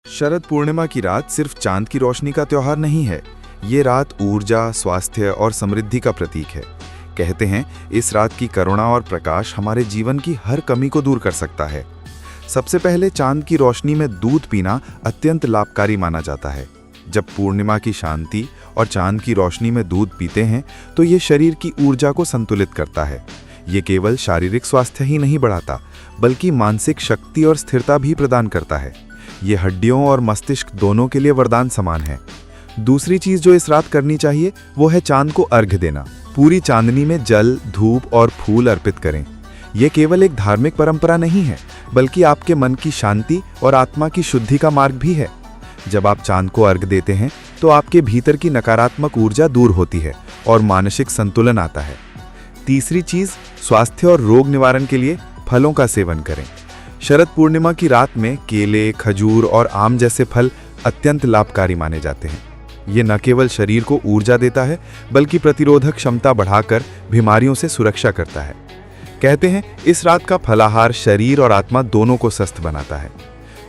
शरद पूर्णिमा की रात सिर्फ चांद की रोशनी का त्योहार नहीं है। ये रात ऊर्जा, स्वास्थ्य और समृद्धि का प्रतीक है। कहते हैं इस रात की करुणा और प्रकाश हमारे जीवन की हर कमी को दूर कर सकता है। सबसे पहले चांद की रोशनी में दूध पीना अत्यंत लाभकारी माना जाता है। जब पूर्णिमा की शांति और चांद की रोशनी में दूध पीते हैं तो ये शरीर की ऊर्जा को संतुलित करता है। ये केवल शारीरिक स्वास्थ्य ही नहीं बढ़ाता बल्कि मानसिक शक्ति और स्थिरता भी प्रदान करता है। ये हड्डियों और मस्तिष्क दोनों के लिए वरदान समान है। दूसरी चीज जो इस रात करनी चाहिए वो है चांद को अर्घ्य देना। पूरी चांदनी में जल, धूप और फूल अर्पित करें। ये केवल एक धार्मिक परंपरा नहीं है बल्कि आपके मन की शांति और आत्मा की शुद्धि का मार्ग भी है। जब आप चांद को अर्घ्य देते हैं तो आपके भीतर की नकारात्मक ऊर्जा दूर होती है और मानसिक संतुलन आता है। तीसरी चीज, स्वास्थ्य और रोग निवारण के लिए फलों का सेवन करें। शरद पूर्णिमा की रात में केले, खजूर और आम जैसे फल अत्यंत लाभकारी माने जाते हैं। ये न केवल शरीर को ऊर्जा देता है बल्कि प्रतिरोधक क्षमता बढ़ाकर बीमारियों से सुरक्षा करता है। कहते हैं इस रात का फलाहार शरीर और आत्मा दोनों को स्वस्थ बनाता है।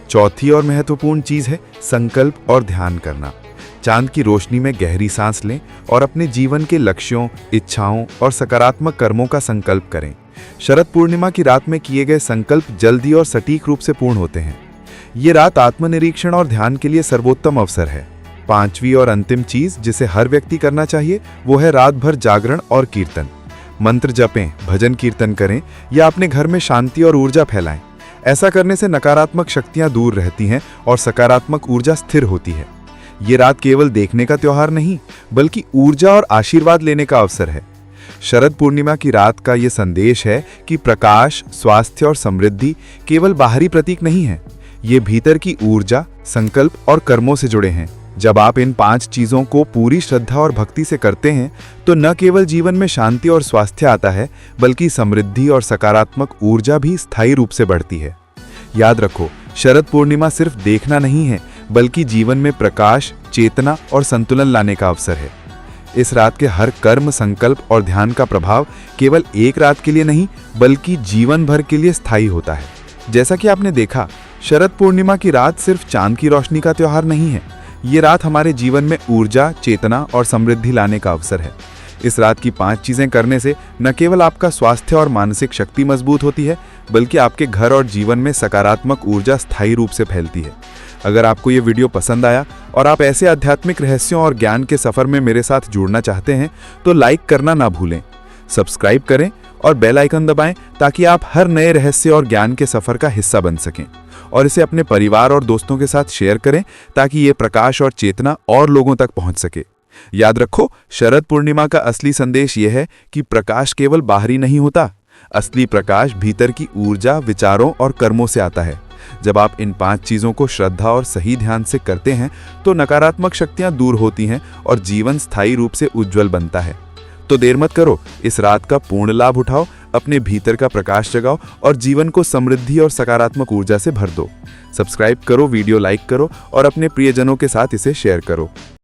चौथी और महत्वपूर्ण चीज है संकल्प और ध्यान करना। चांद की रोशनी में गहरी सांस लें और अपने जीवन के लक्ष्यों, इच्छाओं और सकारात्मक कर्मों का संकल्प करें। शरद पूर्णिमा की रात में किए गए संकल्प जल्दी और सटीक रूप से पूर्ण होते हैं। ये रात आत्मनिरीक्षण और ध्यान के लिए सर्वोत्तम अवसर है। पांचवी और अंतिम चीज जिसे हर व्यक्ति करना चाहिए वो है रात भर जागरण और कीर्तन। मंत्र जपें, भजन कीर्तन करें या अपने घर में शांति और ऊर्जा फैलाएं। ऐसा करने से नकारात्मक शक्तियां दूर रहती हैं और सकारात्मक ऊर्जा स्थिर होती है। ये रात केवल देखने का त्योहार नहीं बल्कि ऊर्जा और आशीर्वाद लेने का अवसर है। शरद पूर्णिमा की रात का ये संदेश है कि प्रकाश, स्वास्थ्य और समृद्धि केवल बाहरी प्रतीक नहीं है, ये भीतर की ऊर्जा, संकल्प और कर्मों से जुड़े हैं। जब आप इन 5 चीजों को पूरी श्रद्धा और भक्ति से करते हैं तो न केवल जीवन में शांति और स्वास्थ्य आता है बल्कि समृद्धि और सकारात्मक ऊर्जा भी स्थायी रूप से बढ़ती है। याद रखो, शरद पूर्णिमा सिर्फ देखना नहीं है बल्कि जीवन में प्रकाश, चेतना और संतुलन लाने का अवसर है। इस रात के हर कर्म, संकल्प और ध्यान का प्रभाव केवल एक रात के लिए नहीं बल्कि जीवन भर के लिए स्थायी होता है। जैसा कि आपने देखा, शरद पूर्णिमा की रात सिर्फ चांद की रोशनी का त्योहार नहीं है, ये रात हमारे जीवन में ऊर्जा, चेतना और समृद्धि लाने का अवसर है। इस रात की 5 चीजें करने से न केवल आपका स्वास्थ्य और मानसिक शक्ति मजबूत होती है बल्कि आपके घर और जीवन में सकारात्मक ऊर्जा स्थायी रूप से फैलती है। अगर आपको ये वीडियो पसंद आया और आप ऐसे आध्यात्मिक रहस्यों और ज्ञान के सफर में मेरे साथ जुड़ना चाहते हैं तो लाइक करना ना भूलें, सब्सक्राइब करें और बेल आइकन दबाएं ताकि आप हर नए रहस्य और ज्ञान के सफर का हिस्सा बन सकें। और इसे अपने परिवार और दोस्तों के साथ शेयर करें ताकि ये प्रकाश और चेतना और लोगों तक पहुंच सके। याद रखो, शरद पूर्णिमा का असली संदेश यह है कि प्रकाश केवल बाहरी नहीं होता, असली प्रकाश भीतर की ऊर्जा, विचारों और कर्मों से आता है। जब आप इन 5 चीजों को श्रद्धा और सही ध्यान से करते हैं तो नकारात्मक शक्तियां दूर होती हैं और जीवन स्थायी रूप से उज्जवल बनता है। तो देर मत करो, इस रात का पूर्ण लाभ उठाओ, अपने भीतर का प्रकाश जगाओ और जीवन को समृद्धि और सकारात्मक ऊर्जा से भर दो। सब्सक्राइब करो, वीडियो लाइक करो और अपने प्रियजनों के साथ इसे शेयर करो।